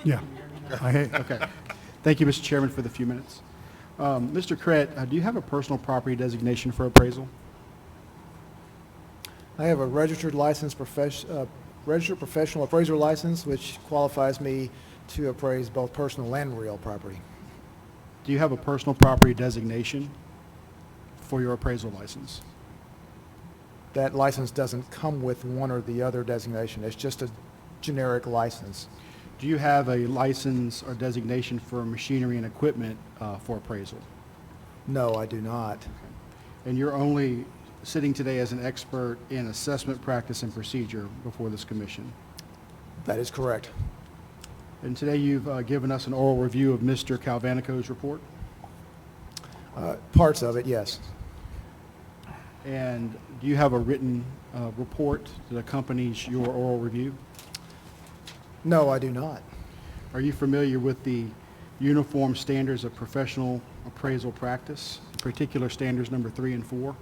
Yeah. Okay. Thank you, Mr. Chairman, for the few minutes. Mr. Crett, do you have a personal property designation for appraisal? I have a registered professional appraiser license, which qualifies me to appraise both personal and real property. Do you have a personal property designation for your appraisal license? That license doesn't come with one or the other designation. It's just a generic license. Do you have a license or designation for machinery and equipment for appraisal? No, I do not. And you're only sitting today as an expert in assessment practice and procedure before this commission. That is correct. And today you've given us an oral review of Mr. Calvanico's report. Parts of it, yes. And do you have a written report that accompanies your oral review? No, I do not. Are you familiar with the Uniform Standards of Professional Appraisal Practice, particular standards number 3 and 4?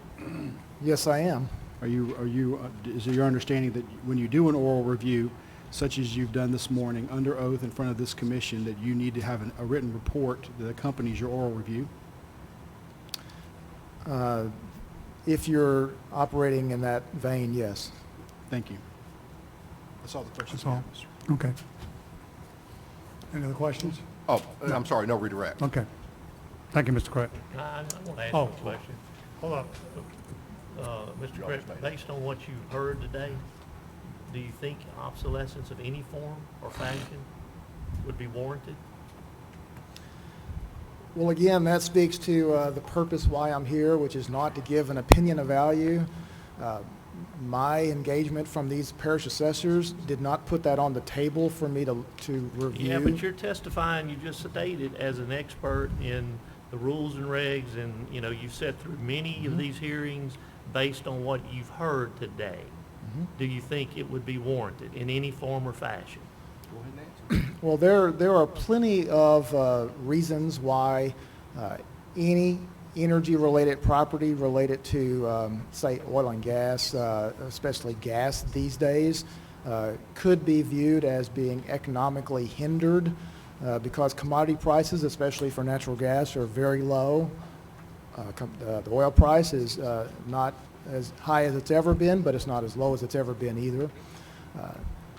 Yes, I am. Is it your understanding that when you do an oral review, such as you've done this morning, under oath in front of this commission, that you need to have a written report that accompanies your oral review? If you're operating in that vein, yes. Thank you. That's all the questions That's I all. have, Mr. Okay. Any other questions? Oh, I'm sorry, no redirect. Okay. Thank you, Mr. Crett. I want to ask Oh. you a question. Hold on. Mr. Crett, based on what you've heard today, do you think obsolescence of any form or fashion would be warranted? Well, again, that speaks to the purpose why I'm here, which is not to give an opinion of value. My engagement from these parish assessors did not put that on the table for me to review. Yeah, but you're testifying, you just stated, as an expert in the rules and regs, and, you know, you've sat through many of these hearings based on what you've heard today. Do you think it would be warranted in any form or fashion? Go ahead and answer. Well, there are plenty of reasons why any energy-related property related to, say, oil and gas, especially gas these days, could be viewed as being economically hindered because commodity prices, especially for natural gas, are very low. The oil price is not as high as it's ever been, but it's not as low as it's ever been either.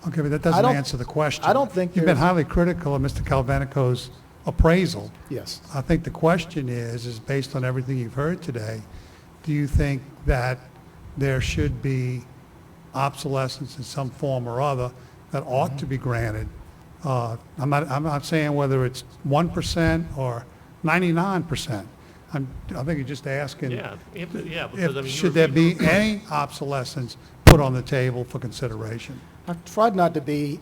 Okay, but that I doesn't don't- answer the question. I don't think You've been there's- highly critical of Mr. Calvanico's appraisal. Yes. I think the question is based on everything you've heard today, do you think that there should be obsolescence in some form or other that ought to be granted? I'm not saying whether it's 1% or 99%. I think you're just asking Yeah, because I mean, should there be any obsolescence put on the table for consideration? I've tried not to be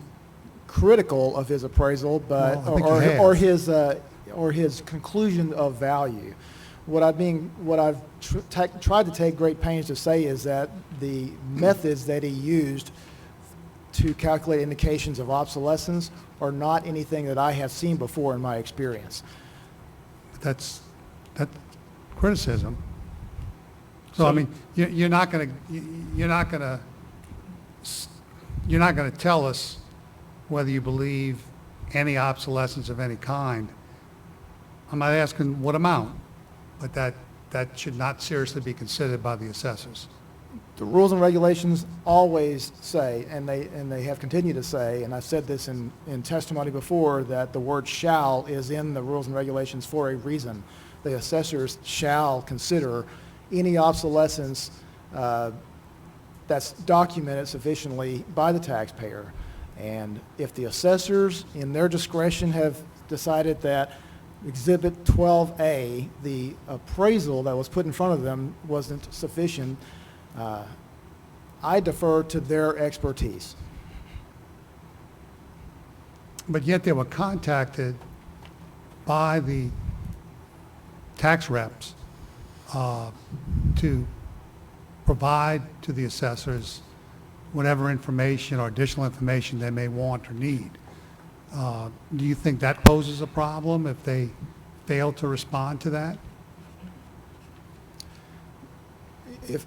critical of his appraisal, but Well, I think you have. or his conclusion of value. What I've tried to take great pains to say is that the methods that he used to calculate indications of obsolescence are not anything that I have seen before in my experience. That's criticism. So I mean, you're not going to tell us whether you believe any obsolescence of any kind. I'm not asking what amount, but that should not seriously be considered by the assessors. The rules and regulations always say, and they have continued to say, and I've said this in testimony before, that the word shall is in the rules and regulations for a reason. The assessors shall consider any obsolescence that's documented sufficiently by the taxpayer. And if the assessors, in their discretion, have decided that Exhibit 12A, the appraisal that was put in front of them, wasn't sufficient, I defer to their expertise. But yet they were contacted by the tax reps to provide to the assessors whatever information or additional information they may want or need. Do you think that poses a problem if they fail to respond to that?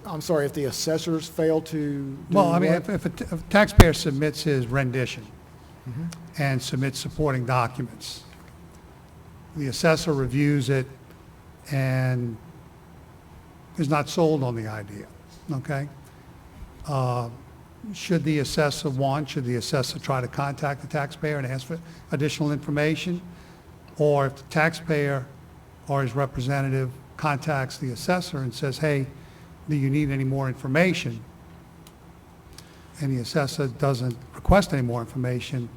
I'm sorry, if the assessors fail to do Well, I mean, what? if a taxpayer submits his rendition and submits supporting documents. The assessor reviews it and is not sold on the idea, okay? Should the assessor try to contact the taxpayer and ask for additional information? Or if the taxpayer or his representative contacts the assessor and says, hey, do you need any more information? And the assessor doesn't request any more information,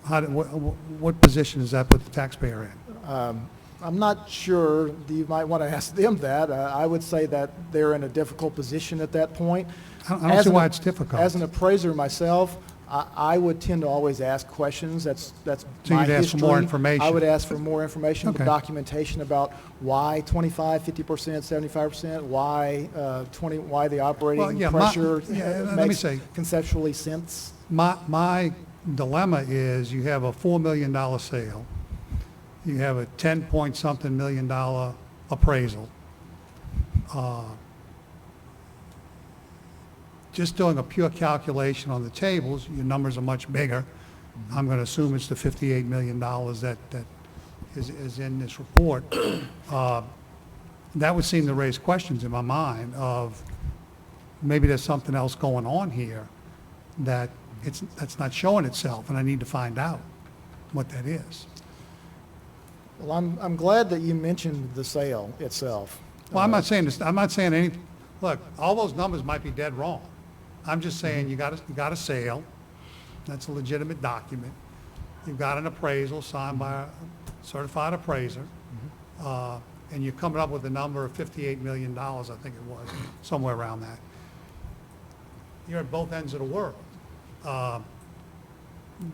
what position does that put the taxpayer in? I'm not sure, you might want to ask them that. I would say that they're in a difficult position at that point. I don't see why it's difficult. As an appraiser myself, I would tend to always ask questions. That's So my you'd ask for more history. information? I would ask for more information, Okay. documentation about why 25, 50%, 75%, why why the Well, operating yeah, pressure let me makes say, conceptually sense. my dilemma is you have a $4 million sale, you have a 10-point-something million dollar appraisal. Just doing a pure calculation on the tables, your numbers are much bigger. I'm going to assume it's the $58 million that is in this report. That would seem to raise questions in my mind of maybe there's something else going on here that's not showing itself, and I need to find out what that is. Well, I'm glad that you mentioned the sale itself. Well, I'm not saying this, I'm not saying any, look, all those numbers might be dead wrong. I'm just saying you got a sale, that's a legitimate document. You've got an appraisal signed by a certified appraiser, and you're coming up with a number of $58 million, I think it was, somewhere around that. You're at both ends of the world.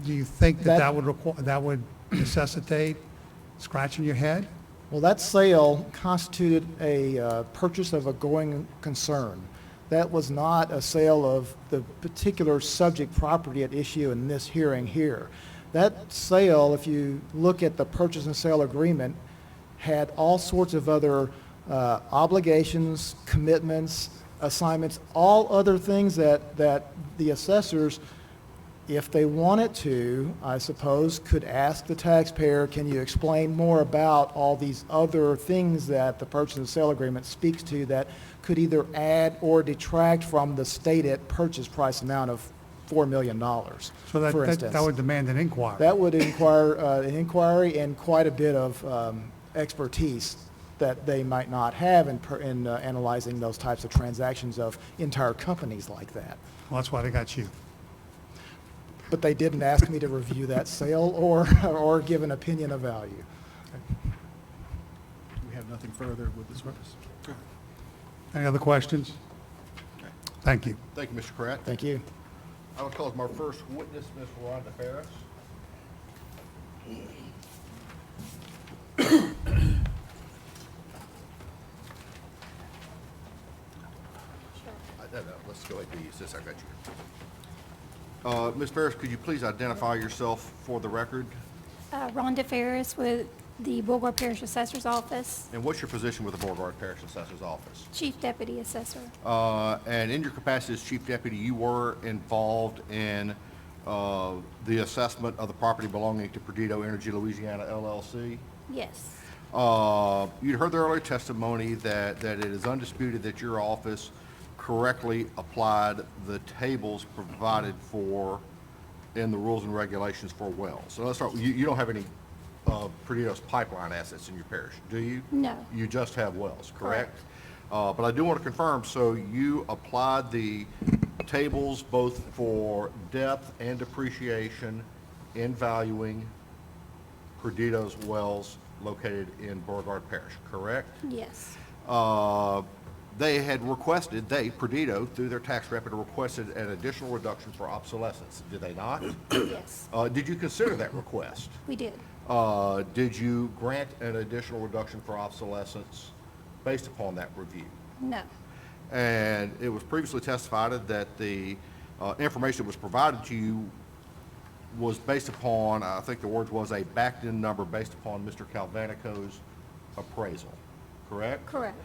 Do you think that would necessitate scratching your head? Well, that sale constituted a purchase of a going concern. That was not a sale of the particular subject property at issue in this hearing here. That sale, if you look at the purchase and sale agreement, had all sorts of other obligations, commitments, assignments, all other things that the assessors, if they wanted to, I suppose, could ask the taxpayer, can you explain more about all these other things that the purchase and sale agreement speaks to that could either add or detract from the stated purchase price amount of $4 million, So for instance. that would demand an inquiry. That would require an inquiry and quite a bit of expertise that they might not have in analyzing those types of transactions of entire companies like that. Well, that's why they got you. But they didn't ask me to review that sale or give an opinion of value. We have nothing further with this witness. Any other questions? Thank you. Thank you, Mr. Pratt. Thank you. I will call as my first witness, Ms. Rhonda Ferris. No, let's go ahead and use this. I got you. Ms. Ferris, could you please identify yourself for the record? Rhonda Ferris with the Beauregard Parish Assessor's Office, And what's your position with the Beauregard Parish Assessor's Office? Chief Deputy Assessor. And in your capacity as Chief Deputy, you were involved in the assessment of the property belonging to Perdido Energy Louisiana LLC? Yes, You'd heard the earlier testimony that it is undisputed that your office correctly applied the tables provided for in the rules and regulations for wells. So let's start, you don't have any Perdido's pipeline assets in your parish, do you? No. You just have wells, correct? Correct. But I do want to confirm, so you applied the tables both for depth and depreciation in valuing Perdido's wells located in Beauregard Parish, correct? yes, They had requested, Perdido, through their tax rep, had requested an additional reduction for obsolescence, did they not? yes, Did you consider that request? we did. Did you grant an additional reduction for obsolescence based upon that review? No, And it was previously testified that the information that was provided to you was based upon, I think the word was a backed-in number based upon Mr. Calvanico's appraisal, correct? correct,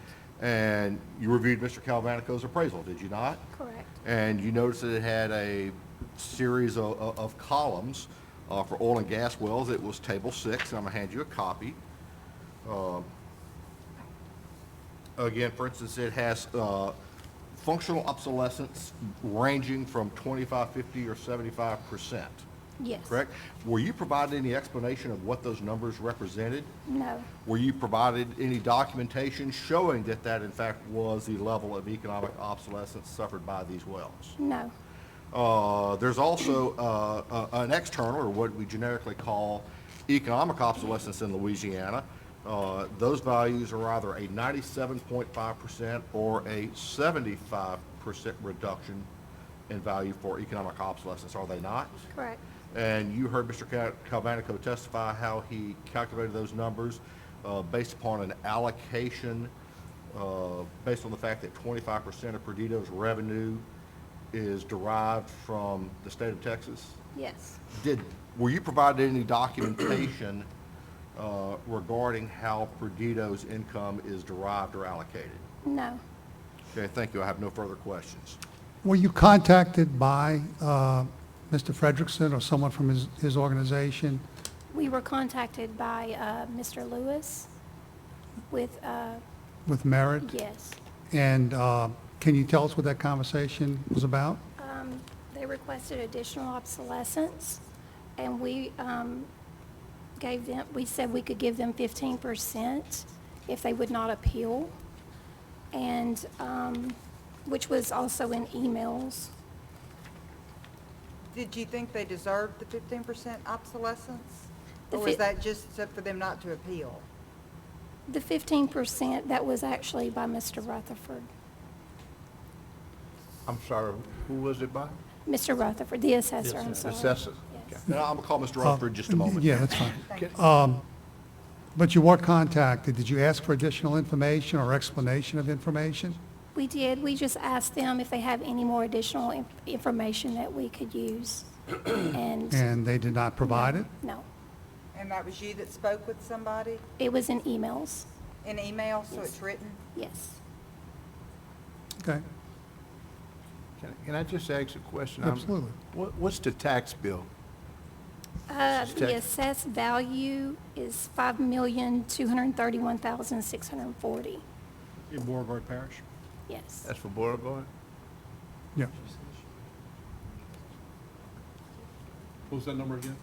And you reviewed Mr. Calvanico's appraisal, did you not? correct, And you noticed that it had a series of columns for oil and gas wells. It was table 6, and I'm going to hand you a copy. Again, for instance, it has functional obsolescence ranging from 25, 50, or 75%. Yes. Correct? Were you provided any explanation of what those numbers represented? No. Were you provided any documentation showing that that in fact was the level of economic obsolescence suffered by these wells? No. There's also an external, or what we generically call economic obsolescence in Louisiana. Those values are either a 97.5% or a 75% reduction in value for economic obsolescence, are they not? Correct. And you heard Mr. Calvanico testify how he calculated those numbers based upon an allocation, based on the fact that 25% of Perdito's revenue is derived from the state of Texas. Yes. Were you provided any documentation regarding how Perdito's income is derived or allocated? No. Okay, thank you. I have no further questions. Were you contacted by Mr. Frederickson or someone from his organization? We were contacted by Mr. Lewis with, With Merit? yes. And can you tell us what that conversation was about? They requested additional obsolescence, and we gave them, we said we could give them 15% if they would not appeal, and, which was also in emails. Did you think they deserved the 15% obsolescence? The Or was fi- that just so for them not to appeal? The 15%, that was actually by Mr. Rutherford. I'm sorry, who was it by? Mr. Rutherford, the assessor, I'm The sorry. Assessor. Yes. Now, I'm going to call Mr. Rutherford in just a moment. Yeah, that's fine. Thank you. But you were contacted. Did you ask for additional information or explanation of information? We did. We just asked them if they have any more additional information that we could use. And And they did not provide it? no, And that was you that spoke with somebody it was in emails. in email, so it's written? Yes. Okay, Can I just ask a question? absolutely. What's the tax bill? The Check. assessed value is $5,231,640. In Beauregard Parish? Yes. That's for Beauregard? Yeah. What was that number again?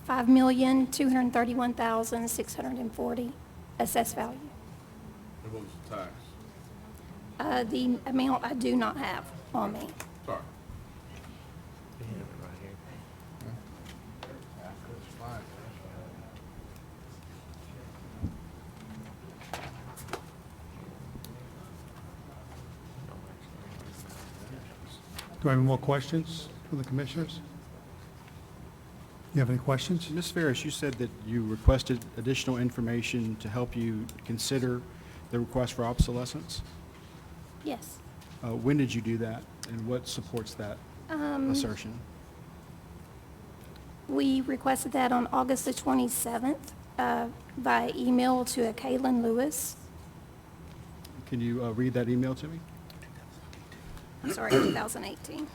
$5,231,640 assessed value. And what was the tax? The amount I do not have on me. Sorry. We have it right here. Do I have any more questions from the commissioners? You have any questions? Ms. Ferris, you said that you requested additional information to help you consider the request for obsolescence. Yes. When did you do that, and what supports that assertion? We requested that on August the 27th via email to a Kaylin Lewis. Can you read that email to me? I'm sorry, 2018.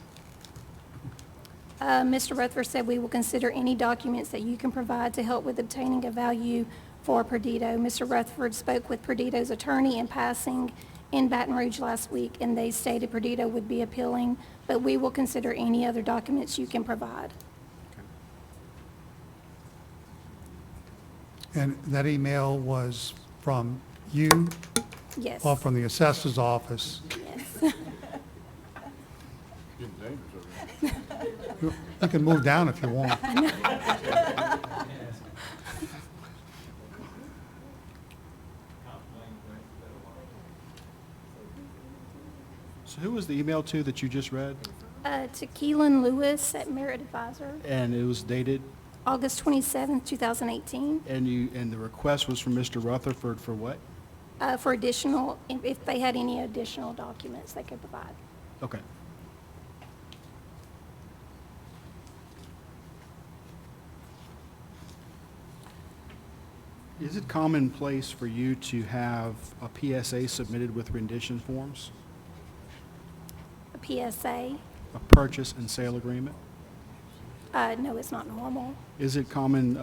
Mr. Rutherford said, "We will consider any documents that you can provide to help with obtaining a value for Perdito." Mr. Rutherford spoke with Perdito's attorney in passing in Baton Rouge last week, and they stated Perdito would be appealing, but we will consider any other documents you can provide. And that email was from you Yes. or from the assessor's office? Yes. Getting dangerous over there. You can move down if you want. So who was the email to that you just read? To Keelan Lewis at Merit Advisor, And it was dated, August 27th, 2018, and the request was from Mr. Rutherford for what? for additional, if they had any additional documents they could provide. Okay. Is it commonplace for you to have a PSA submitted with rendition forms? A PSA, A purchase and sale agreement? No, it's not normal. Is it common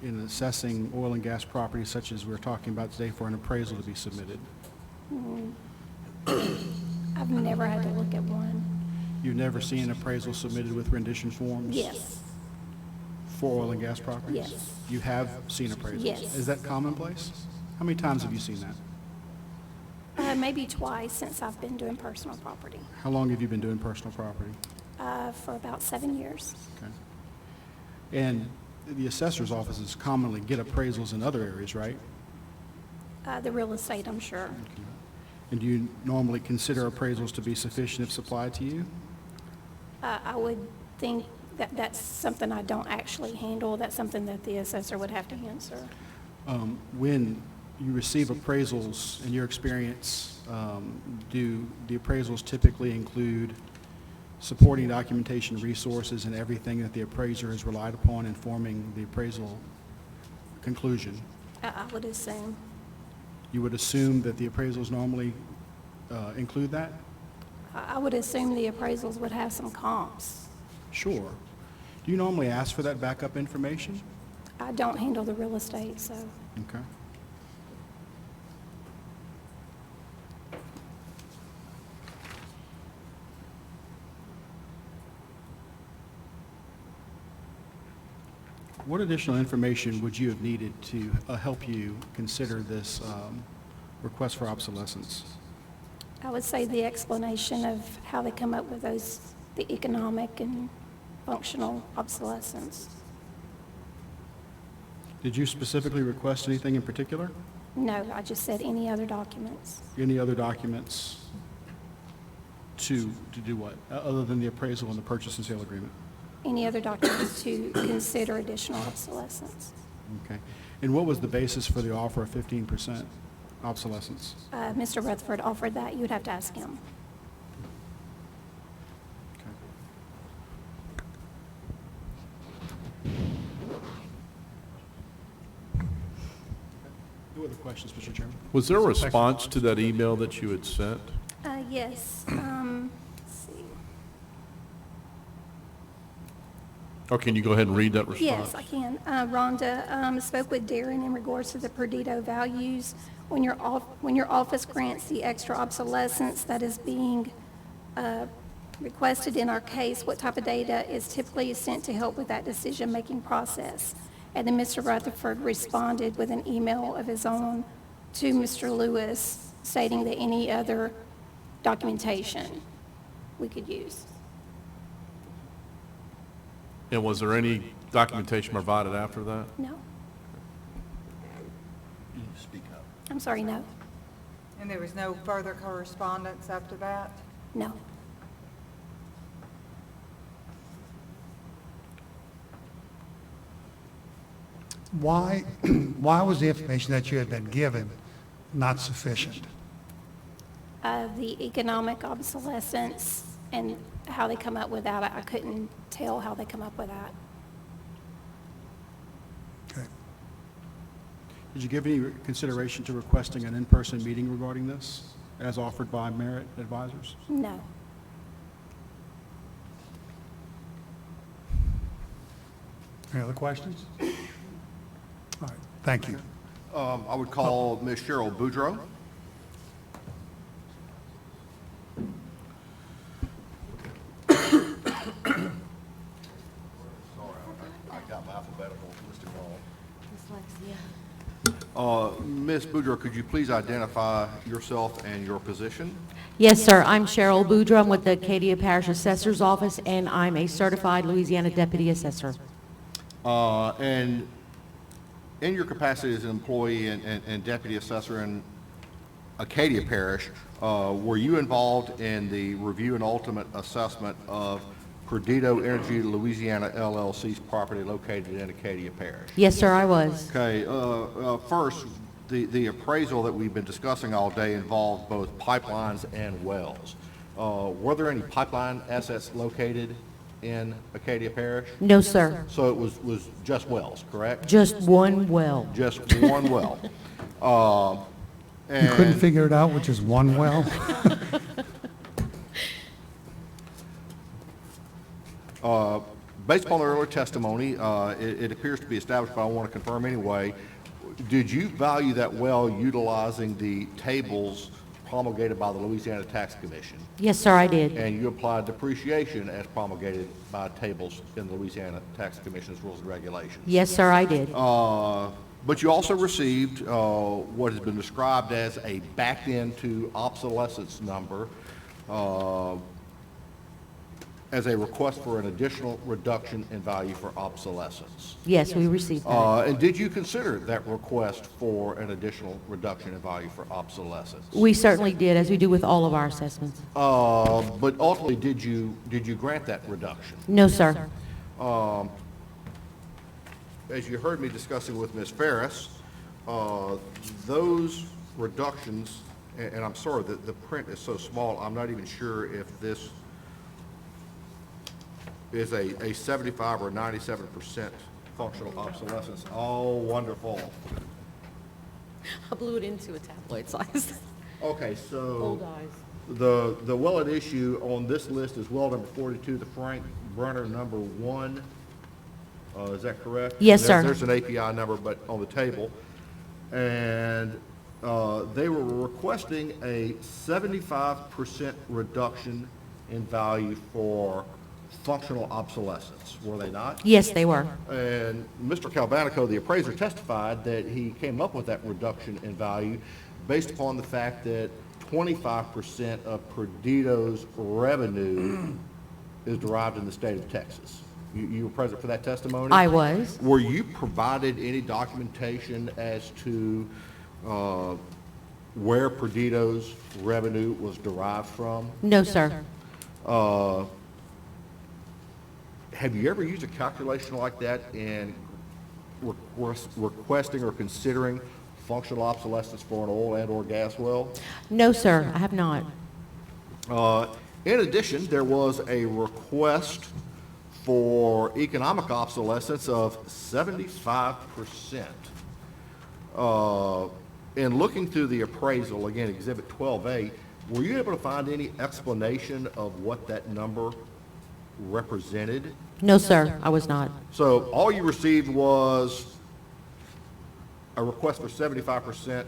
in assessing oil and gas properties such as we're talking about today for an appraisal to be submitted? I've never had to look at one. You've never seen an appraisal submitted with rendition forms? Yes, For oil and gas properties? Yes. You have seen appraisals? Yes. Is that commonplace? How many times have you seen that? maybe twice since I've been doing personal property, How long have you been doing personal property? for about 7 years. Okay. And the assessor's offices commonly get appraisals in other areas, right? The real estate, I'm sure. And do you normally consider appraisals to be sufficient if supplied to you? I would think that that's something I don't actually handle. That's something that the assessor would have to answer. When you receive appraisals, in your experience, do the appraisals typically include supporting documentation, resources, and everything that the appraiser has relied upon in forming the appraisal conclusion? I would assume. You would assume that the appraisals normally include that? I would assume the appraisals would have some comps. Sure. Do you normally ask for that backup information? I don't handle the real estate, so. Okay. What additional information would you have needed to help you consider this request for obsolescence? I would say the explanation of how they come up with those, the economic and functional obsolescence. Did you specifically request anything in particular? No, I just said any other documents. Any other documents to do what, other than the appraisal and the purchase and sale agreement? Any other documents to consider additional obsolescence. Okay. And what was the basis for the offer of 15% obsolescence? Mr. Rutherford offered that. You would have to ask him. Okay. No other questions, Mr. Chairman? Was there a response to that email that you had sent? Yes. Let's see. Or can you go ahead and read that response? Yes, I can. Rhonda spoke with Darren in regards to the Perdido values. When your office grants the extra obsolescence that is being requested in our case, what type of data is typically sent to help with that decision-making process? And then Mr. Rutherford responded with an email of his own to Mr. Lewis stating that any other documentation we could use. And was there any documentation provided after that? No? You need to speak up. I'm sorry, no? And there was no further correspondence after that? No. Why was the information that you had been given not sufficient? The economic obsolescence and how they come up with that, I couldn't tell how they come up with that. Okay. Did you give any consideration to requesting an in-person meeting regarding this, as offered by Merit Advisors? No. Any other questions? All right, thank you. I would call Ms. Cheryl Boudreau. I got my alphabetical listed wrong. Ms. Boudreau, could you please identify yourself and your position? Yes, sir. I'm Cheryl Boudreau. I'm with the Acadia Parish Assessor's Office, and I'm a certified Louisiana Deputy Assessor. And in your capacity as an employee and deputy assessor in Acadia Parish, were you involved in the review and ultimate assessment of Perdido Energy Louisiana LLC's property located in Acadia Parish? Yes, sir, I was. Okay, first, the appraisal that we've been discussing all day involved both pipelines and wells. Were there any pipeline assets located in Acadia Parish? No, sir. So it was just wells, correct? Just one well. Just one well. You couldn't And figure it out, which is one well? based upon the earlier testimony, it appears to be established, but I want to confirm anyway, did you value that well utilizing the tables promulgated by the Louisiana Tax Commission? Yes, sir, I did. And you applied depreciation as promulgated by tables in the Louisiana Tax Commission's rules and regulations? Yes, sir, I did. But you also received what has been described as a backed-into obsolescence number as a request for an additional reduction in value for obsolescence. Yes, we received that. And did you consider that request for an additional reduction in value for obsolescence? We certainly did, as we do with all of our assessments. But ultimately, did you grant that reduction? No, sir. As you heard me discussing with Ms. Ferris, those reductions, and I'm sorry, the print is so small, I'm not even sure if this is a 75 or 97% functional obsolescence. Oh, wonderful. I blew it into a tabloid size. Okay, so Old eyes. the well at issue on this list is well number 42, the Frank Brunner number 1. Is that correct? Yes, sir. There's an API number, but on the table. And they were requesting a 75% reduction in value for functional obsolescence, were they not? Yes, they were. And Mr. Calvanico, the appraiser, testified that he came up with that reduction in value based upon the fact that 25% of Perdido's revenue is derived in the state of Texas. You were present for that testimony? I was. Were you provided any documentation as to where Perdido's revenue was derived from? No, sir. Have you ever used a calculation like that in requesting or considering functional obsolescence for an oil and or gas well? No, sir, I have not. In addition, there was a request for economic obsolescence of 75%. In looking through the appraisal, again, Exhibit 12A, were you able to find any explanation of what that number represented? No, sir, I was not. So all you received was a request for 75%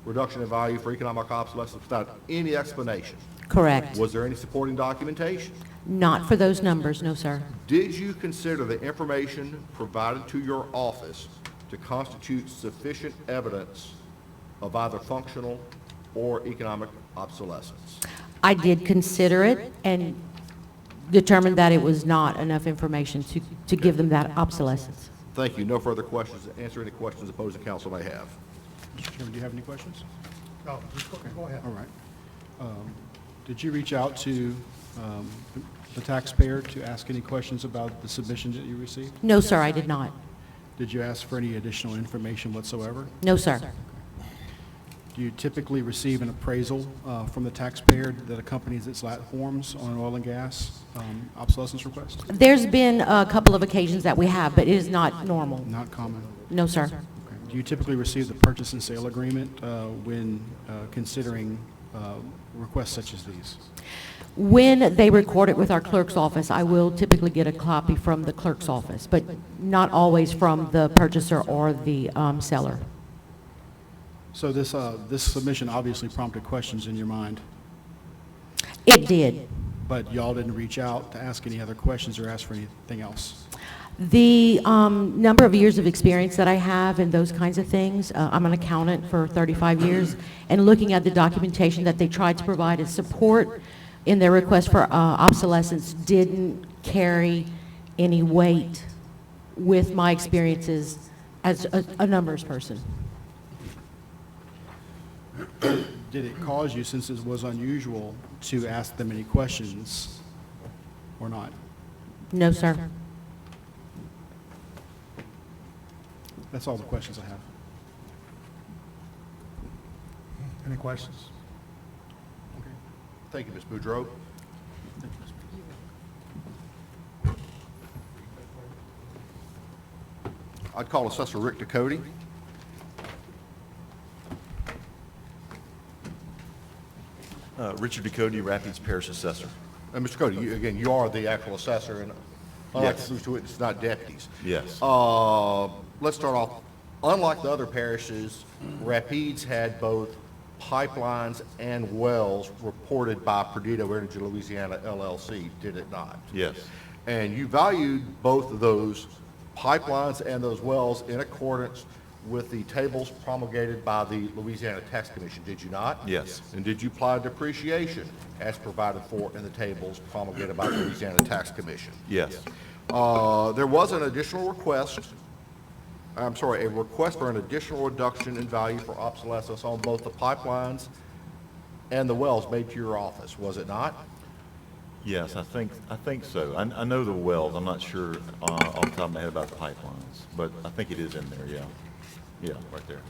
reduction in value for economic obsolescence without any explanation. Correct. Was there any supporting documentation? Not for those numbers, no, sir. Did you consider the information provided to your office to constitute sufficient evidence of either functional or economic obsolescence? I did consider it and determined that it was not enough information to give them that obsolescence. Thank you. No further questions. Answer any questions opposing counsel may have. Mr. Chairman, do you have any questions? No, just go ahead. All right. Did you reach out to the taxpayer to ask any questions about the submissions that you received? No, sir, I did not. Did you ask for any additional information whatsoever? No, sir. Do you typically receive an appraisal from the taxpayer that accompanies its lat forms on an oil and gas obsolescence request? There's been a couple of occasions that we have, but it is not normal. Not common. No, sir. Okay. Do you typically receive the purchase and sale agreement when considering requests such as these? When they record it with our clerk's office, I will typically get a copy from the clerk's office, but not always from the purchaser or the seller. So this submission obviously prompted questions in your mind, It did. but y'all didn't reach out to ask any other questions or ask for anything else? The number of years of experience that I have in those kinds of things, I'm an accountant for 35 years, and looking at the documentation that they tried to provide as support in their request for obsolescence didn't carry any weight with my experiences as a numbers person. Did it cause you, since it was unusual, to ask them any questions or not? No, sir. That's all the questions I have. Any questions? Thank you, Ms. Boudreau. I'd call Assessor Rick Ducote. Richard Ducote, Rapids Parish Assessor. And Mr. Cody, again, you are the actual assessor, and Unlike Yes. the two, it's not deputies. Yes. Let's start off, unlike the other parishes, Rapides had both pipelines and wells reported by Perdido Energy Louisiana LLC, did it not? Yes. And you valued both of those pipelines and those wells in accordance with the tables promulgated by the Louisiana Tax Commission, did you not? Yes. And did you apply depreciation as provided for in the tables promulgated by the Louisiana Tax Commission? Yes. There was an additional request, a request for an additional reduction in value for obsolescence on both the pipelines and the wells made to your office, was it not? Yes, I think so. I know the wells, I'm not sure off the top of my head about the pipelines, but I think it is in there, yeah. Yeah, right there.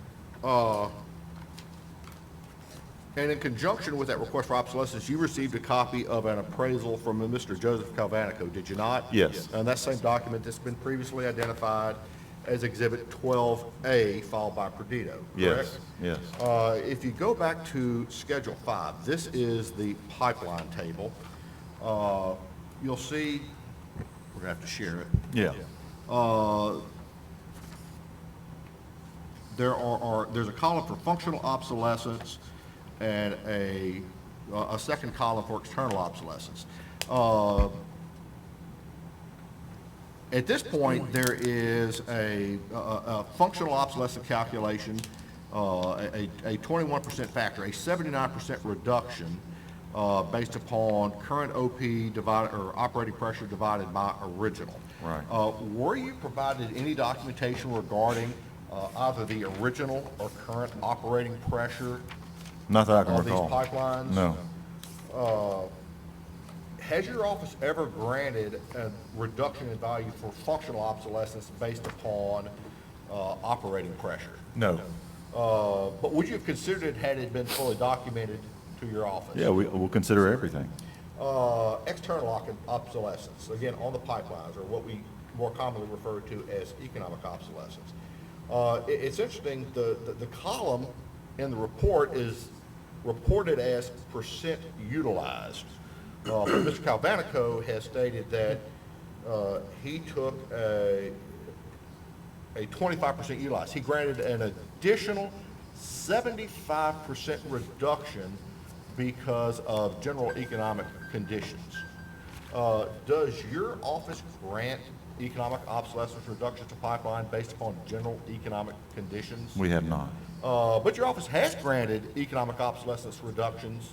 And in conjunction with that request for obsolescence, you received a copy of an appraisal from a Mr. Joseph Calvanico, did you not? Yes. And that same document that's been previously identified as Exhibit 12A filed by Perdido, correct? Yes, yes. If you go back to Schedule 5, this is the pipeline table. You'll see, we're gonna have to share it. Yeah. There's a column for functional obsolescence and a second column for external obsolescence. At this point, there is a functional obsolescence calculation, a 21% factor, a 79% reduction based upon current OP divided, or operating pressure divided by original. Right. Were you provided any documentation regarding either the original or current operating pressure Not that I can on these recall. pipelines? No. Has your office ever granted a reduction in value for functional obsolescence based upon operating pressure? No. But would you have considered it had it been fully documented to your office? Yeah, we'll consider everything. External obsolescence, again, on the pipelines, or what we more commonly refer to as economic obsolescence. It's interesting, the column in the report is reported as percent utilized. But Mr. Calvanico has stated that he took a 25% utilized. He granted an additional 75% reduction because of general economic conditions. Does your office grant economic obsolescence reductions to pipeline based upon general economic conditions? We have not. But your office has granted economic obsolescence reductions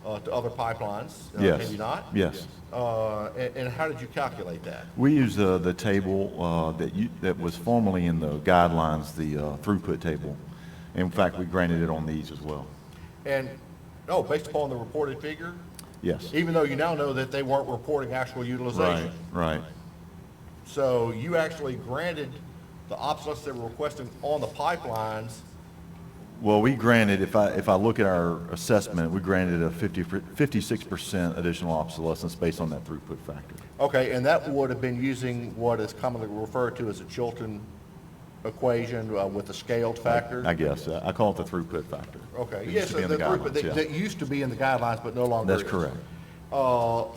to other pipelines, Yes. have you not? Yes. And how did you calculate that? We use the table that was formerly in the guidelines, the throughput table. In fact, we granted it on these as well. And, based upon the reported figure? Yes. Even though you now know that they weren't reporting actual utilization? Right. So you actually granted the obsolescence they were requesting on the pipelines. Well, we granted, if I look at our assessment, we granted a 56% additional obsolescence based on that throughput factor. Okay, and that would have been using what is commonly referred to as a Chilton equation with a scaled factor? I guess. I call it the throughput factor. Okay, It yes, used to be in the the throughput guidelines, yeah. that used to be in the guidelines, but no longer That's is. correct.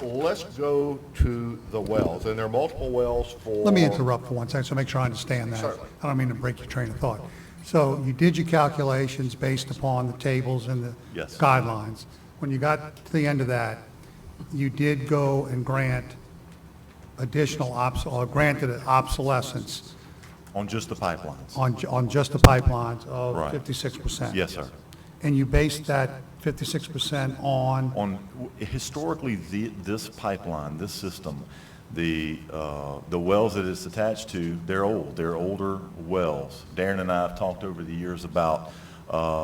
Let's go to the wells, and there are multiple wells for... Let me interrupt for 1 second, so make sure I understand that. Certainly. I don't mean to break your train of thought. So you did your calculations based upon the tables and the Yes. guidelines. When you got to the end of that, you did go and grant additional granted an obsolescence On just the pipelines. on just the pipelines of Right. 56%. Yes, sir. And you based that 56% on, Historically, this pipeline, this system, the wells that it's attached to, they're old. They're older wells. Darren and I have talked over the years about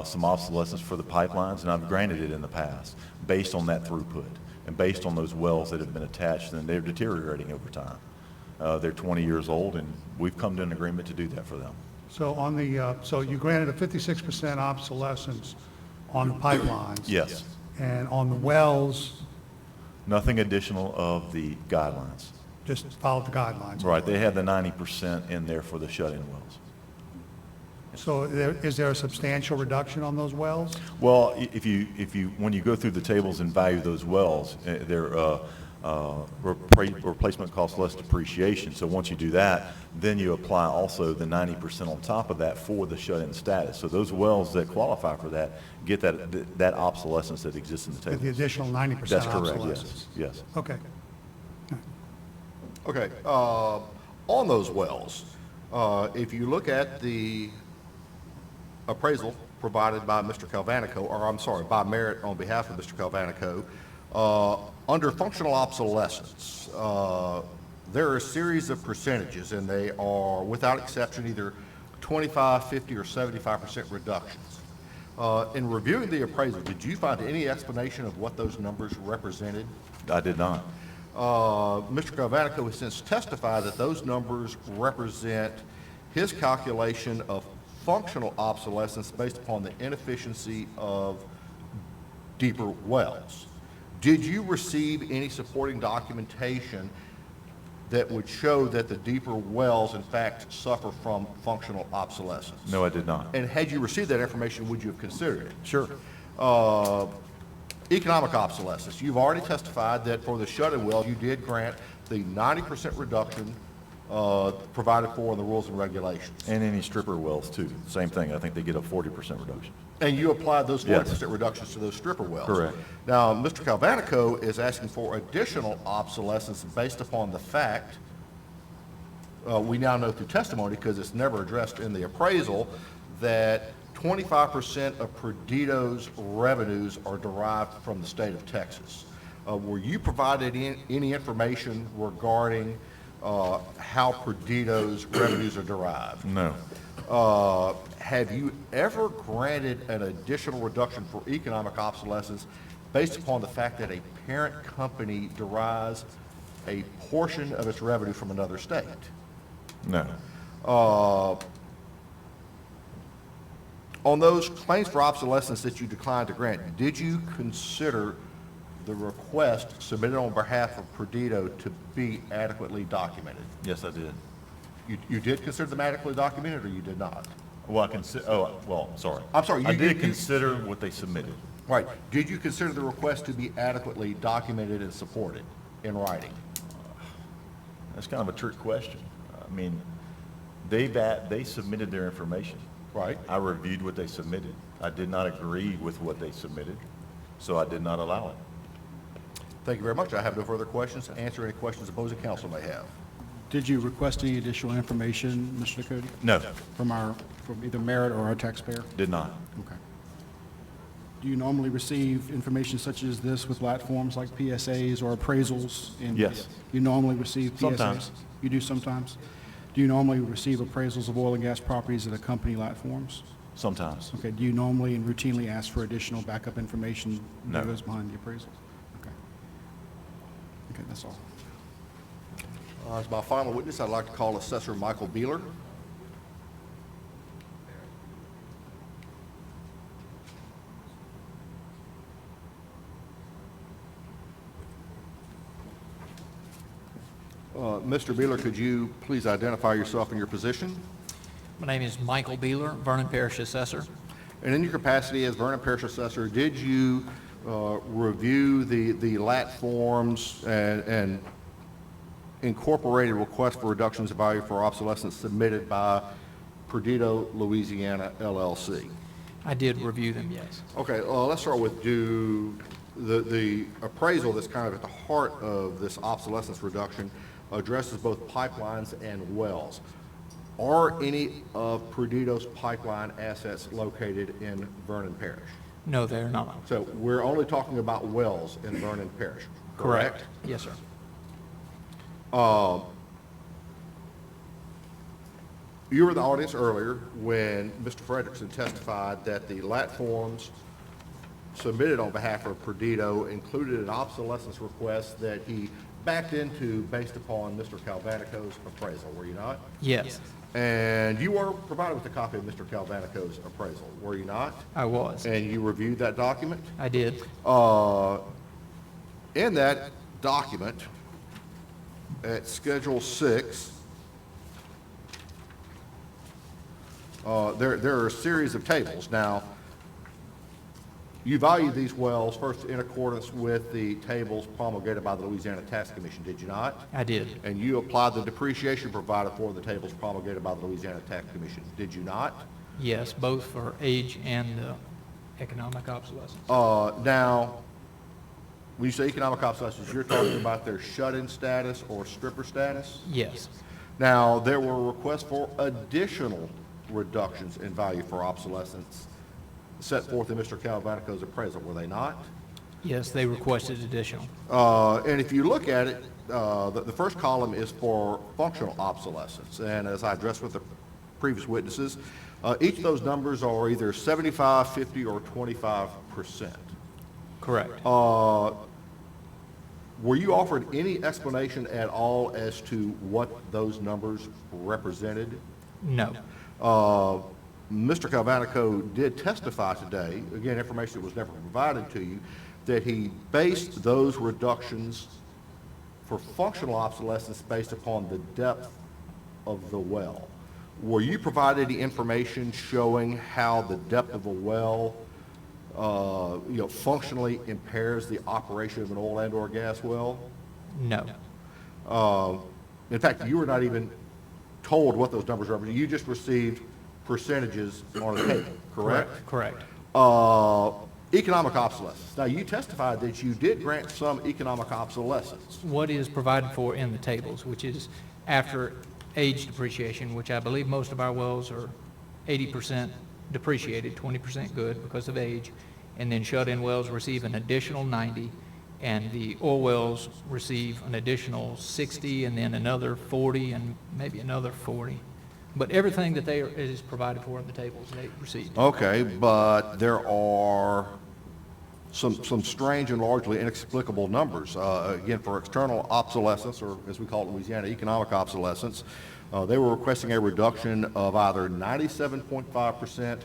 some obsolescence for the pipelines, and I've granted it in the past based on that throughput and based on those wells that have been attached, and they're deteriorating over time. They're 20 years old, and we've come to an agreement to do that for them. so on the, so you granted a 56% obsolescence on the pipelines. Yes. And on the wells, Nothing additional of the guidelines. just followed the guidelines. Right, they had the 90% in there for the shut-in wells. So is there a substantial reduction on those wells? Well, if you when you go through the tables and value those wells, they're replacement cost less depreciation. So once you do that, then you apply also the 90% on top of that for the shut-in status. So those wells that qualify for that get that obsolescence that exists in the The table. additional 90% That's correct, obsolescence? yes, yes. Okay. Okay, on those wells, if you look at the appraisal provided by Mr. Calvanico, or I'm sorry, by Merit on behalf of Mr. Calvanico, under functional obsolescence, there are a series of percentages, and they are, without exception, either 25, 50, or 75% reductions. In reviewing the appraisal, did you find any explanation of what those numbers represented? I did not. Mr. Calvanico has since testified that those numbers represent his calculation of functional obsolescence based upon the inefficiency of deeper wells. Did you receive any supporting documentation that would show that the deeper wells in fact suffer from functional obsolescence? No, I did not. And had you received that information, would you have considered it? Sure. Economic obsolescence. You've already testified that for the shut-in well, you did grant the 90% reduction provided for in the rules and regulations. And any stripper wells too, same thing. I think they get a 40% reduction. And you applied those 40% Yes. reductions to those stripper wells. Correct. Now, Mr. Calvanico is asking for additional obsolescence based upon the fact, we now know through testimony, because it's never addressed in the appraisal, that 25% of Perdido's revenues are derived from the state of Texas. Were you provided any information regarding how Perdido's revenues are derived? No. Have you ever granted an additional reduction for economic obsolescence based upon the fact that a parent company derives a portion of its revenue from another state? No. On those claims for obsolescence that you declined to grant, did you consider the request submitted on behalf of Perdido to be adequately documented? Yes, I did. You did consider them adequately documented, or you did not? Well, sorry. I'm sorry, I you- did you- consider what they submitted. Right. Did you consider the request to be adequately documented and supported in writing? That's kind of a trick question. I mean, they submitted their information. Right. I reviewed what they submitted. I did not agree with what they submitted, so I did not allow it. Thank you very much. I have no further questions. Answer any questions opposing counsel may have. Did you request any additional information, Mr. Ducote, No, from either Merit or our taxpayer? did not. Okay. Do you normally receive information such as this with platforms like PSAs or appraisals? Yes. You normally receive PSAs? Sometimes. You do sometimes? Do you normally receive appraisals of oil and gas properties that accompany platforms? Sometimes. Okay, do you normally and routinely ask for additional backup information No. that goes behind the appraisals? Okay. Okay, that's all. As my final witness, I'd like to call Assessor Michael Beeler. Mr. Beeler, could you please identify yourself and your position? My name is Michael Beeler, Vernon Parish Assessor. And in your capacity as Vernon Parish Assessor, did you review the LAT forms and incorporated request for reductions of value for obsolescence submitted by Perdido, Louisiana LLC? I did review them, yes. Okay, let's start with the appraisal that's kind of at the heart of this obsolescence reduction addresses both pipelines and wells. Are any of Perdido's pipeline assets located in Vernon Parish? No, they're not. So we're only talking about wells in Vernon Parish, correct? Yes, sir. You were in the audience earlier when Mr. Frederickson testified that the LAT forms submitted on behalf of Perdido included an obsolescence request that he backed into based upon Mr. Calvanico's appraisal, were you not? Yes, And you were provided with a copy of Mr. Calvanico's appraisal, were you not? I was. And you reviewed that document? I did. In that document, at Schedule 6, there are a series of tables. Now, You value these wells first in accordance with the tables promulgated by the Louisiana Tax Commission, did you not? I did. And you applied the depreciation provided for the tables promulgated by the Louisiana Tax Commission, did you not? Yes, both for age and economic obsolescence. Now, when you say economic obsolescence, you're talking about their shut-in status or stripper status? Yes, Now, there were requests for additional reductions in value for obsolescence set forth in Mr. Calvanico's appraisal, were they not? yes, they requested additional. And if you look at it, the first column is for functional obsolescence. And as I addressed with the previous witnesses, each of those numbers are either 75, 50, or 25%. Correct. Were you offered any explanation at all as to what those numbers represented? No. Mr. Calvanico did testify today, again, information that was never provided to you, that he based those reductions for functional obsolescence based upon the depth of the well. Were you provided any information showing how the depth of a well, functionally impairs the operation of an oil and or gas well? No. In fact, you were not even told what those numbers represent. You just received percentages on a table, correct? Correct. Economic obsolescence. Now, you testified that you did grant some economic obsolescence. What is provided for in the tables, which is after age depreciation, which I believe most of our wells are 80% depreciated, 20% good because of age, and then shut-in wells receive an additional 90, and the oil wells receive an additional 60, and then another 40, and maybe another 40. But everything that is provided for in the tables, they received. Okay, but there are some strange and largely inexplicable numbers. Again, for external obsolescence, or as we call it in Louisiana, economic obsolescence, they were requesting a reduction of either 97.5%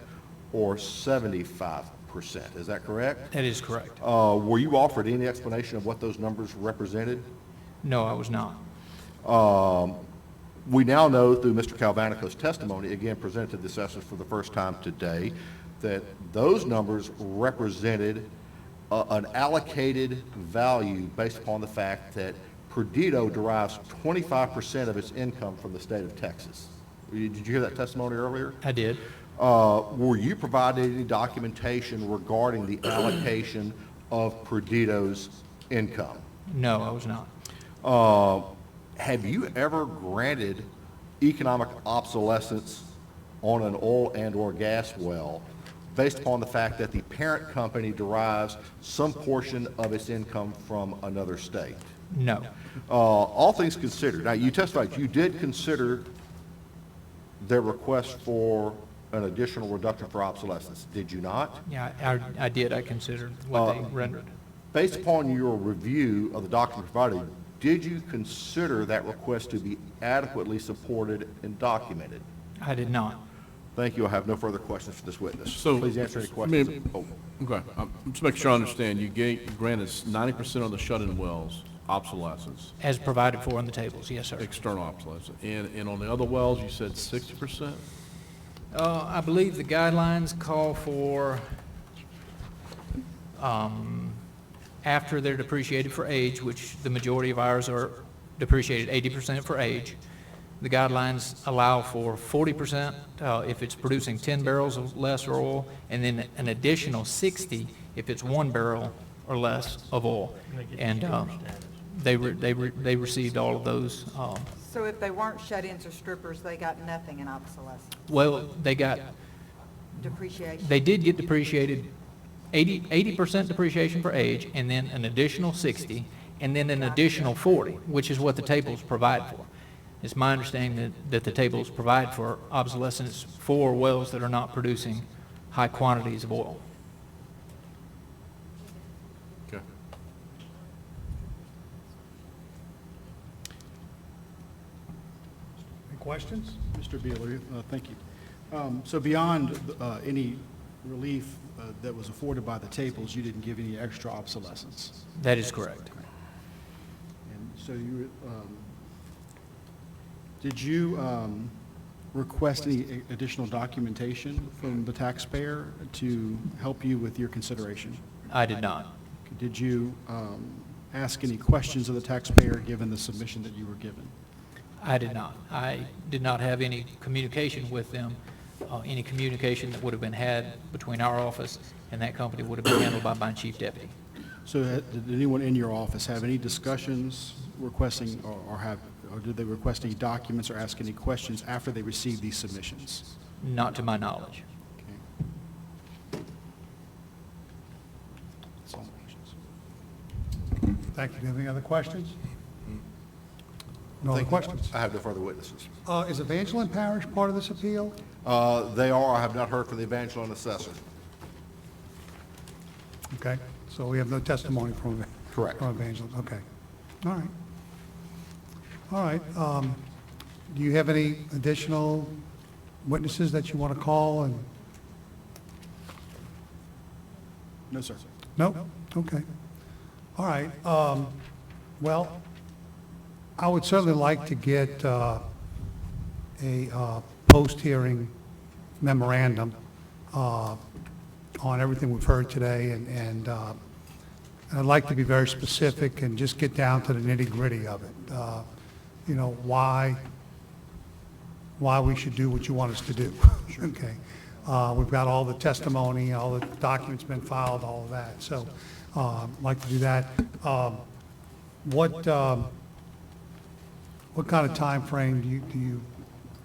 or 75%. Is that correct? That is correct. Were you offered any explanation of what those numbers represented? No, I was not. We now know through Mr. Calvanico's testimony, again presented to the assessors for the first time today, that those numbers represented an allocated value based upon the fact that Perdido derives 25% of its income from the state of Texas. Did you hear that testimony earlier? I did. Were you provided any documentation regarding the allocation of Perdido's income? No, I was not. Have you ever granted economic obsolescence on an oil and or gas well based upon the fact that the parent company derives some portion of its income from another state? No. All things considered, now you testified you did consider their request for an additional reduction for obsolescence, did you not? Yeah, I did. I considered what they rendered. Based upon your review of the document provided, did you consider that request to be adequately supported and documented? I did not. Thank you. I have no further questions for this witness. So, Please answer any I questions. mean, Okay, just making sure I understand, you granted 90% of the shut-in wells obsolescence, As provided for in the tables, yes, sir. external obsolescence, and on the other wells, you said 60%? I believe the guidelines call for, after they're depreciated for age, which the majority of ours are depreciated 80% for age, the guidelines allow for 40% if it's producing 10 barrels of less oil, and then an additional 60 if it's 1 barrel or less of oil. And they received all of those. So if they weren't shut-ins or strippers, they got nothing in obsolescence, Well, they depreciation? did get depreciated, 80% depreciation for age, and then an additional 60, and then an additional 40, which is what the tables provide for. It's my understanding that the tables provide for obsolescence for wells that are not producing high quantities of oil. Okay. Any questions? Mr. Beeler, thank you. So beyond any relief that was afforded by the tables, you didn't give any extra obsolescence? That is correct. And so you, did you request any additional documentation from the taxpayer to help you with your consideration? I did not. Did you ask any questions of the taxpayer, given the submission that you were given? I did not. I did not have any communication with them. Any communication that would have been had between our office and that company would have been handled by my chief deputy. So did anyone in your office have any discussions requesting, or did they request any documents or ask any questions after they received these submissions? Not to my knowledge. Okay. That's all my questions. Thank you. Do you have any other questions? No other questions? I have no further witnesses. Is Evangeline Parish part of this appeal? They are. I have not heard from the Evangeline assessor. Okay, so we have no testimony from Correct. from Evangeline, okay. All right. All right, do you have any additional witnesses that you want to call and? No, sir. No? Okay. All right, well, I would certainly like to get a post-hearing memorandum on everything we've heard today, and I'd like to be very specific and just get down to the nitty-gritty of it. You know, why we should do what you want us to do. Okay. We've got all the testimony, all the documents been filed, all of that. So I'd like to do that. What kind of time frame do you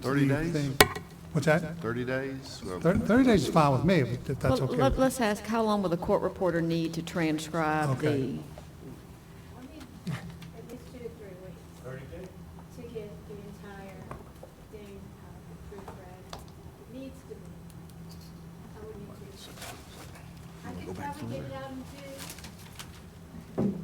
30 do you days? think? What's that? 30 days? 30 days is fine with me, if that's Well, okay. let's ask, how long will the court reporter need to transcribe Okay. the, At least 2 to 3 weeks. 30 days? To get the entire thing proofread. It needs to be. I would need to. I could probably get it out in 2.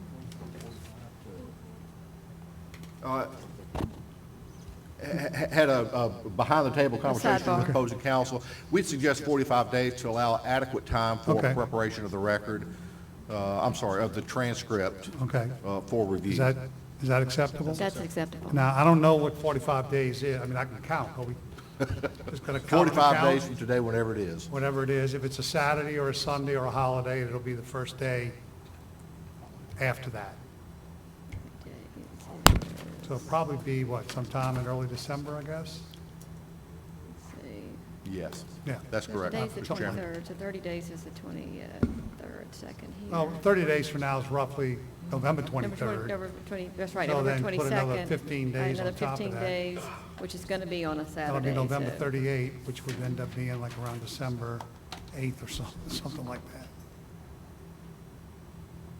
Had a behind-the-table conversation sidebar. with opposing counsel. We'd suggest 45 days to allow adequate time for Okay. preparation of the record, of the transcript Okay. for review. Is that acceptable? that's acceptable. Now, I don't know what 45 days is. I mean, I can count, but we just going to count. 45 days from today, whenever it is. Whatever it is. If it's a Saturday or a Sunday or a holiday, it'll be the first day after that. So it'll probably be, what, sometime in early December, I guess? Let's see. Yes, Yeah. that's correct, Today's the Mr. Chairman. 23rd, so 30 days is the 23rd, second here. Well, 30 days from now is roughly November November 23rd. 20 that's right, So November then 22nd. put another 15 All right, days on another top of 15 that. days, which is going to be on a Saturday. That'll be November so- 38, which would end up being like around December 8th or something like that.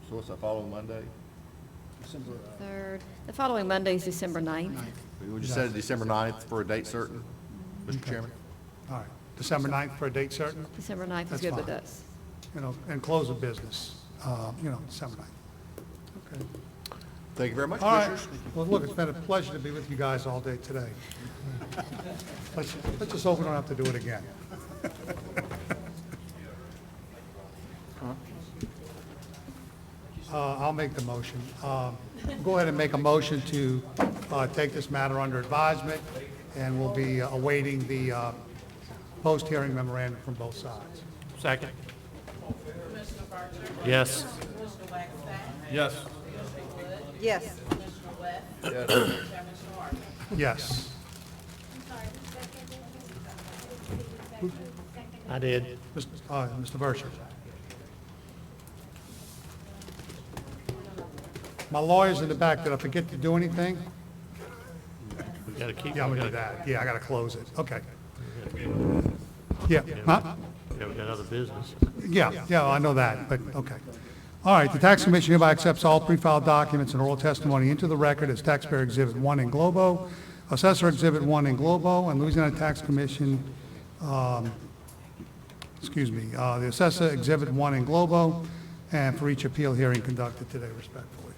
So what's that, following Monday? Third, the following Monday is December 9th. Would you set December 9th for a date certain, Mr. Okay. Chairman? All right. December 9th for a date certain? December 9th is That's good with fine. us. You know, and close the business, December 9th. Okay. Thank you very much, All right. Commissioners. Well, look, it's been a pleasure to be with you guys all day today. Let's just hope we don't have to do it again. I'll make the motion. Go ahead and make a motion to take this matter under advisement, and we'll be awaiting the post-hearing memorandum from both sides. Second. Yes. Yes. Yes. Yes. I did. Mr. Berger. My lawyer's in the back. Did I forget to do anything? We gotta keep. Yeah, I'm gonna do that. Yeah, I gotta close it. Okay. Yeah, huh? Yeah, we got other business. Yeah, I know that, but, okay. All right, the Tax Commission hereby accepts all pre-filed documents and oral testimony into the record as Taxpayer Exhibit 1 in Globo, Assessor Exhibit 1 in Globo, and Louisiana Tax Commission, the Assessor Exhibit 1 in Globo, and for each appeal hearing conducted today respectfully.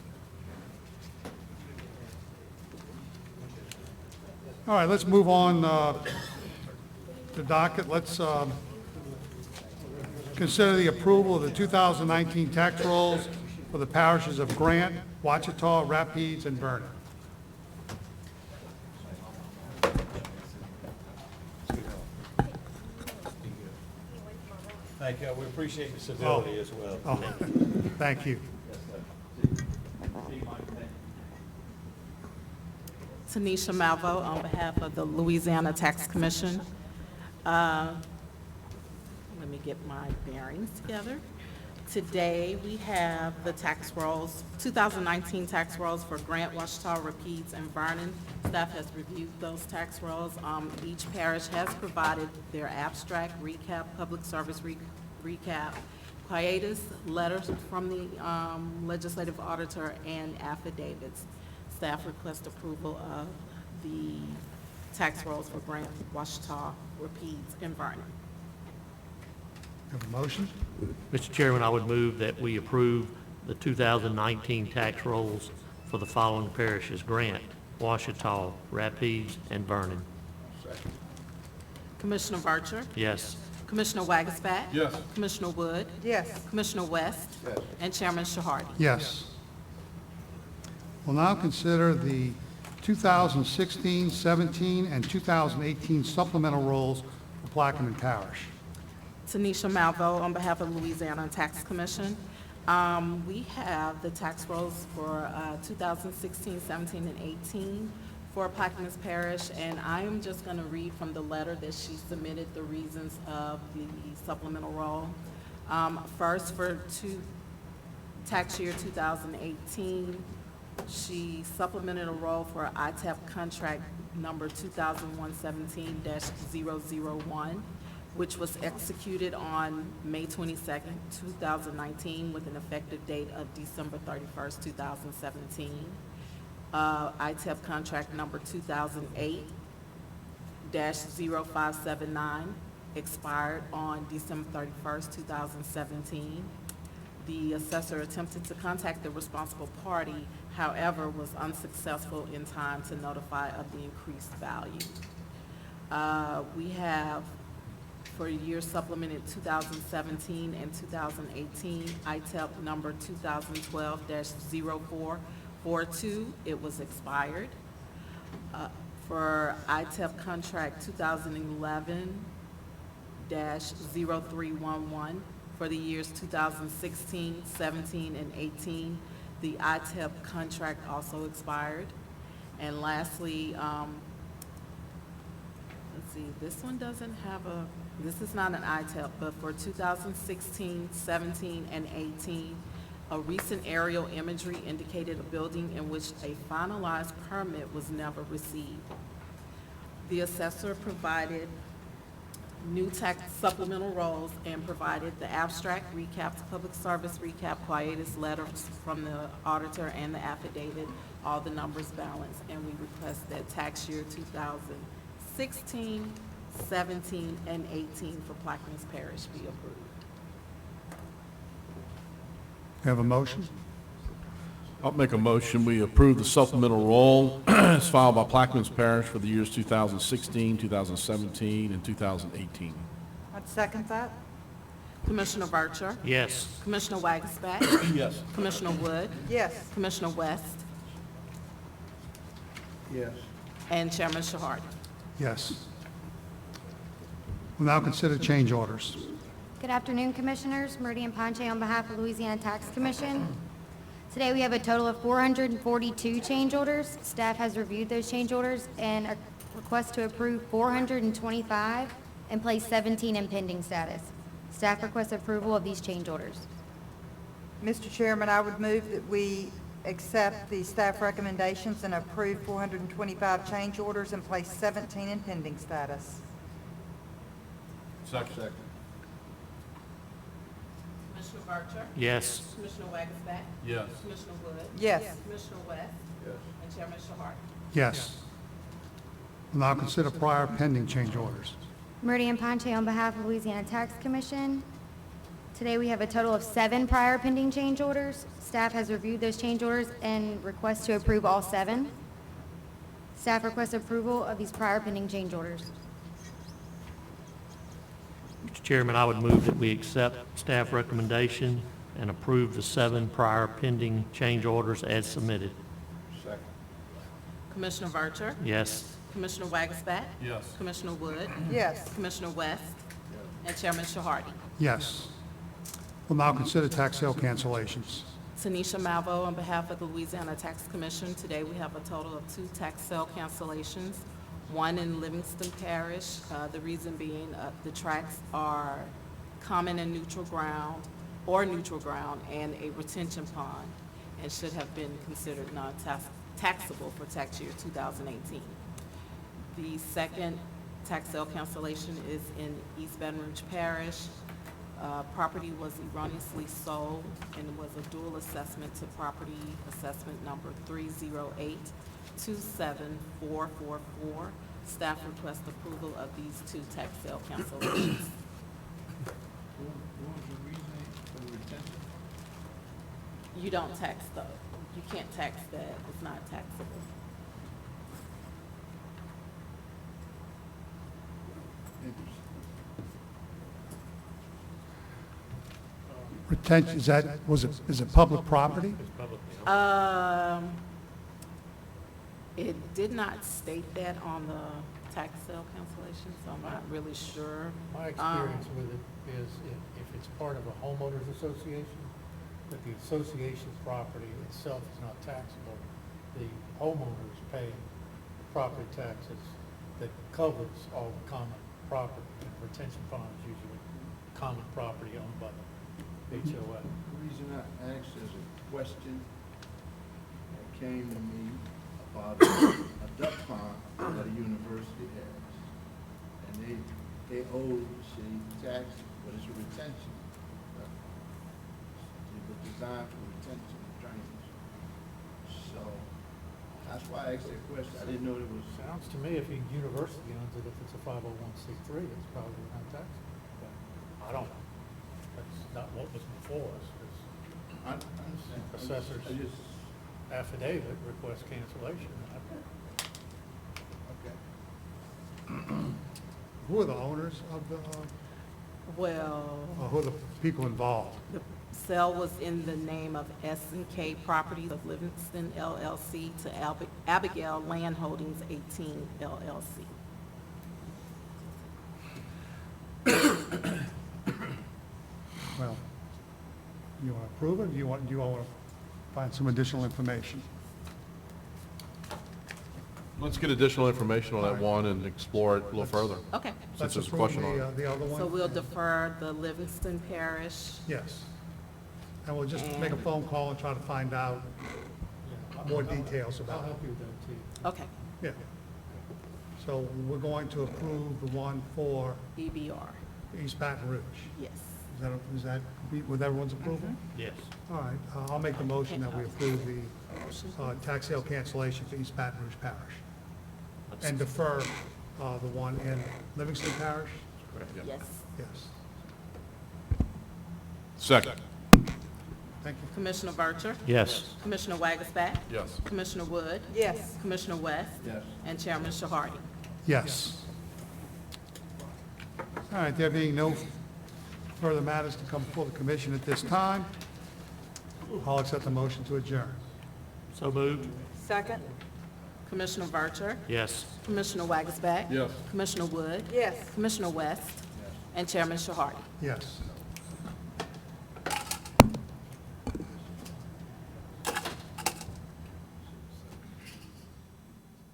All right, let's move on the docket. Let's consider the approval of the 2019 tax rolls for the parishes of Grant, Ouachita, Rapides, and Vernon. Thank you. We appreciate the civility as well. Oh, thank you. Tanisha Malvo on behalf of the Louisiana Tax Commission. Let me get my bearings together. Today, we have the tax rolls, 2019 tax rolls for Grant, Washita, Rapides, and Vernon. Staff has reviewed those tax rolls. Each parish has provided their abstract, recap, public service recap, quietus, letters from the legislative auditor, and affidavits. Staff request approval of the tax rolls for Grant, Washita, Rapides, and Vernon. Have a motion? Mr. Chairman, I would move that we approve the 2019 tax rolls for the following parishes: Grant, Washita, Rapides, and Vernon. Commissioner Burcher? Yes. Commissioner Wagasback? Yes. Commissioner Wood? Yes. Commissioner West? Yes. And Chairman Shahardi? Yes. We'll now consider the 2016, 17, and 2018 supplemental rolls for Plaquemine Parish. Tanisha Malvo on behalf of Louisiana Tax Commission. We have the tax rolls for 2016, 17, and 18 for Plaquemine Parish, and I am just going to read from the letter that she submitted the reasons of the supplemental roll. First, for tax year 2018, she supplemented a roll for ITEP contract number 2001-17-001, which was executed on May 22nd, 2019, with an effective date of December 31st, 2017. ITEP contract number 2008-0579 expired on December 31st, 2017. The assessor attempted to contact the responsible party, however, was unsuccessful in time to notify of the increased value. We have, for years supplemented 2017 and 2018, ITEP number 2012-0442, it was expired. For ITEP contract 2011-0311, for the years 2016, 17, and 18, the ITEP contract also expired. And lastly, let's see, this one doesn't have this is not an ITEP, but for 2016, 17, and 18, a recent aerial imagery indicated a building in which a finalized permit was never received. The assessor provided new tax supplemental rolls and provided the abstract recaps, public service recap, quietus letters from the auditor, and the affidavit, all the numbers balanced, and we request that tax year 2016, 17, and 18 for Plaquemine Parish be approved. Have a motion? I'll make a motion. We approve the supplemental roll as filed by Plaquemine Parish for the years 2016, 2017, and 2018. I'd second that. Commissioner Burcher? Yes. Commissioner Wagasback? Yes. Commissioner Wood? Yes. Commissioner West? Yes. And Chairman Shahardi? Yes. We'll now consider change orders. Good afternoon, Commissioners. Meridian Ponche on behalf of Louisiana Tax Commission. Today, we have a total of 442 change orders. Staff has reviewed those change orders and a request to approve 425 and place 17 in pending status. Staff requests approval of these change orders. Mr. Chairman, I would move that we accept the staff recommendations and approve 425 change orders and place 17 in pending status. Second. Commissioner Burcher? Yes. Commissioner Wagasback? Yes. Commissioner Wood? Yes. Commissioner West? Yes. And Chairman Shahardi? Yes. We'll now consider prior pending change orders. Meridian Ponche on behalf of Louisiana Tax Commission. Today, we have a total of 7 prior pending change orders. Staff has reviewed those change orders and requests to approve all 7. Staff requests approval of these prior pending change orders. Mr. Chairman, I would move that we accept staff recommendation and approve the 7 prior pending change orders as submitted. Second. Commissioner Burcher? Yes. Commissioner Wagasback? Yes. Commissioner Wood? Yes. Commissioner West? And Chairman Shahardi? Yes. We'll now consider tax sale cancellations. Tanisha Malvo on behalf of the Louisiana Tax Commission. Today, we have a total of 2 tax sale cancellations, one in Livingston Parish. The reason being, the tracts are common and neutral ground, and a retention pond, and should have been considered non-taxable for tax year 2018. The second tax sale cancellation is in East Baton Rouge Parish. Property was erroneously sold and was a dual assessment to property assessment number 308-27444. Staff requests approval of these 2 tax sale cancellations. You don't tax those. You can't tax that. It's not taxable. Retention, is it public property? It did not state that on the tax sale cancellation, so I'm not really sure. My experience with it is if it's part of a homeowners association, that the association's property itself is not taxable, the homeowners pay property taxes that covers all the common property. And retention pond is usually common property owned by the HOA. The reason I asked is a question that came to me about a duck pond that a university has. And they owe the city tax, but it's a retention. It was designed for retention and drainage. So that's why I asked that question. I didn't know it was. Sounds to me if a university owns it, if it's a 501c3, it's probably not taxable. But I don't know. That's not what was before us. I understand. Assessor's I just, affidavit requests cancellation. okay. Who are the owners of the, Well, or who are the people involved? the sale was in the name of S&K Properties of Livingston LLC to Abigail Land Holdings 18 LLC. Well, you want to approve it, or do you want to find some additional information? Let's get additional information on that one and explore it a little further. Okay. Since Let's there's a approve question on it. the other one? So we'll defer the Livingston Parish. Yes. And we'll just make a phone call and try to find out more details I'll about it. help you with that too. Okay. Yeah. So we're going to approve the one for EBR. East Baton Rouge. Yes. Is that with everyone's approval? Yes. All right, I'll make the motion that we approve the tax sale cancellation for East Baton Rouge Parish and defer the one in Livingston Parish? Yes. Yes. Second. Thank you. Commissioner Vercher? Yes. Commissioner Wagasback? Yes. Commissioner Wood? Yes. Commissioner West? Yes. And Chairman Shahardi? Yes. All right, there being no further matters to come before the commission at this time, I'll accept the motion to adjourn. So moved. Second? Commissioner Vercher? Yes. Commissioner Wagasback? Yes. Commissioner Wood? Yes. Commissioner West? And Chairman Shahardi? Yes.